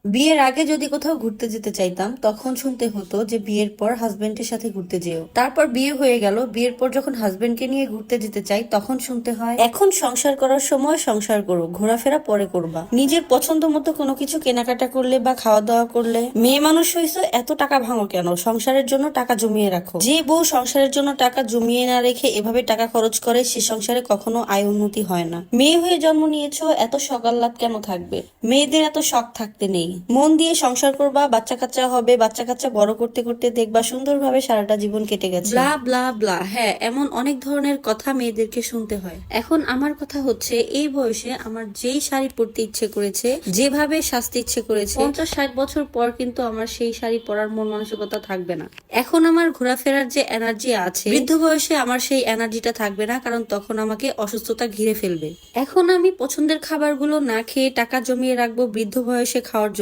বিয়ের আগে যদি কোথাও ঘুরতে যেতে চাইতাম তখন শুনতে হতো যে বিয়ের পর হাজবেন্ডের সাথে ঘুরতে যেও। তারপর বিয়ে হয়ে গেল, বিয়ের পর যখন হাজবেন্ডকে নিয়ে ঘুরতে যেতে চাই তখন শুনতে হয় এখন সংসার করার সময় সংসার করো, ঘোরাফেরা পরে করবা। নিজের পছন্দ মতো কোনো কিছু কেনাকাটা করলে বা খাওয়া দাওয়া করলে মেয়ে মানুষ হয়েছে, এত টাকা ভাঙো কেন, সংসারের জন্য টাকা জমিয়ে রাখো। যে বউ সংসারের জন্য টাকা জমিয়ে না রেখে এভাবে টাকা খরচ করে সে সংসারে কখনো আয় উন্নতি হয় না। মেয়ে হয়ে জন্ম নিয়েছো, এত শখ আহ্লাদ কেন থাকবে? মেয়েদের এত শখ থাকতে নেই। মন দিয়ে সংসার করবা, বাচ্চা কাচ্চা হবে, বাচ্চা কাচ্চা বড় করতে করতে দেখবা সুন্দরভাবে সারাটা জীবন কেটে গেছে। ব্লা ব্লা ব্লা, হ্যাঁ এমন অনেক ধরনের কথা মেয়েদেরকে শুনতে হয়। এখন আমার কথা হচ্ছে, এই বয়সে আমার যেই শাড়ি পরতে ইচ্ছে করেছে, যেভাবে সাজতে ইচ্ছে করেছে, 50-60 বছর পর কিন্তু আমার সেই শাড়ি পরার মন মানসিকতা থাকবে না। এখন আমার ঘোরাফেরার যে এনার্জি আছে, বৃদ্ধ বয়সে আমার সেই এনার্জিটা থাকবে না, কারণ তখন আমাকে অসুস্থতা ঘিরে ফেলবে। এখন আমি পছন্দের খাবারগুলো না খেয়ে টাকা জমিয়ে রাখবো বৃদ্ধ বয়সে খাওয়ার জন্য,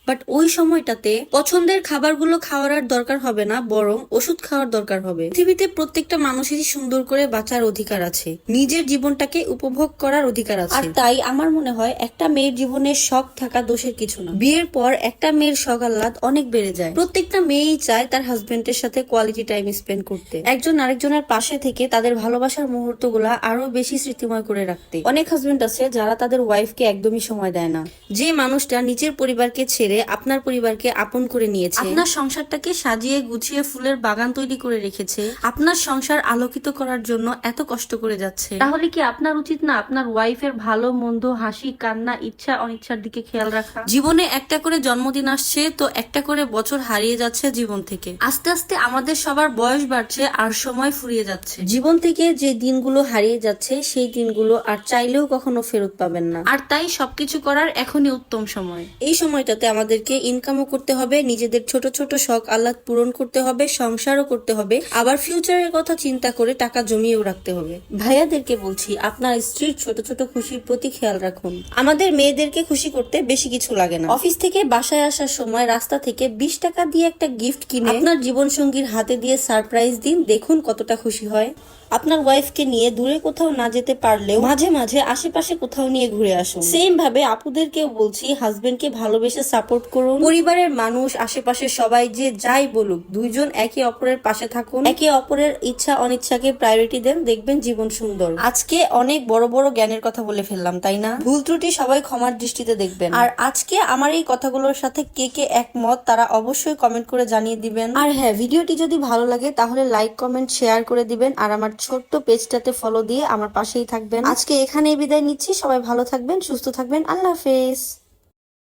বাট ওই সময়টাতে পছন্দের খাবারগুলো খাওয়ার আর দরকার হবে না, বরং ওষুধ খাওয়ার দরকার হবে। পৃথিবীতে প্রত্যেকটা মানুষেরই সুন্দর করে বাঁচার অধিকার আছে, নিজের জীবনটাকে উপভোগ করার অধিকার আছে। আর তাই আমার মনে হয় একটা মেয়ের জীবনে শখ থাকা দোষের কিছু না। বিয়ের পর একটা মেয়ের শখ আহ্লাদ অনেক বেড়ে যায়। প্রত্যেকটা মেয়েই চায় তার হাজবেন্ডের সাথে কোয়ালিটি টাইম স্পেন্ড করতে, একজন আরেকজনের পাশে থেকে তাদের ভালোবাসার মুহূর্তগুলা আরো বেশি স্মৃতিময় করে রাখতে। অনেক হাজবেন্ড আছে যারা তাদের ওয়াইফকে একদমই সময় দেয় না। যে মানুষটা নিজের পরিবারকে ছেড়ে আপনার পরিবারকে আপন করে নিয়েছে, আপনার সংসারটাকে সাজিয়ে গুছিয়ে ফুলের বাগান তৈরি করে রেখেছে, আপনার সংসার আলোকিত করার জন্য এত কষ্ট করে যাচ্ছে, তাহলে কি আপনার উচিত না আপনার ওয়াইফের ভালো মন্দ, হাসি কান্না, ইচ্ছা অনিচ্ছার দিকে খেয়াল রাখা? জীবনে একটা করে জন্মদিন আসছে তো একটা করে বছর হারিয়ে যাচ্ছে জীবন থেকে। আস্তে আস্তে আমাদের সবার বয়স বাড়ছে আর সময় ফুরিয়ে যাচ্ছে। জীবন থেকে যে দিনগুলো হারিয়ে যাচ্ছে সেই দিনগুলো আর চাইলেও কখনো ফেরত পাবেন না। আর তাই সবকিছু করার এখনই উত্তম সময়। এই সময়টাতে আমাদেরকে ইনকামও করতে হবে, নিজেদের ছোট ছোট শখ আহ্লাদ পূরণ করতে হবে, সংসারও করতে হবে, আবার ফিউচারের কথা চিন্তা করে টাকা জমিয়েও রাখতে হবে। ভাইয়াদেরকে বলছি, আপনার স্ত্রীর ছোট ছোট খুশির প্রতি খেয়াল রাখুন। আমাদের মেয়েদেরকে খুশি করতে বেশি কিছু লাগে না। অফিস থেকে বাসায় আসার সময় রাস্তা থেকে 20 টাকা দিয়ে একটা গিফট কিনে আপনার জীবন সঙ্গীর হাতে দিয়ে সারপ্রাইজ দিন, দেখুন কতটা খুশি হয়। আপনার ওয়াইফকে নিয়ে দূরে কোথাও না যেতে পারলেও মাঝে মাঝে আশেপাশে কোথাও নিয়ে ঘুরে আসুন। সেম ভাবে আপুদেরকেও বলছি, হাজবেন্ডকে ভালোবেসে সাপোর্ট করুন। পরিবারের মানুষ, আশেপাশের সবাই যে যাই বলুক, দুইজন একে অপরের পাশে থাকুন, একে অপরের ইচ্ছা অনিচ্ছাকে প্রায়োরিটি দেন, দেখবেন জীবন সুন্দর। আজকে অনেক বড় বড় জ্ঞানের কথা বলে ফেললাম, তাই না? ভুল ত্রুটি সবাই ক্ষমার দৃষ্টিতে দেখবেন। আর আজকে আমার এই কথাগুলোর সাথে কে কে একমত তারা অবশ্যই কমেন্ট করে জানিয়ে দিবেন। আর হ্যাঁ, ভিডিওটি যদি ভালো লাগে তাহলে লাইক কমেন্ট শেয়ার করে দিবেন, আর আমার ছোট্ট পেজটাতে ফলো দিয়ে আমার পাশেই থাকবেন। আজকে এখানেই বিদায় নিচ্ছি, সবাই ভালো থাকবেন, সুস্থ থাকবেন, আল্লাহ হাফেজ।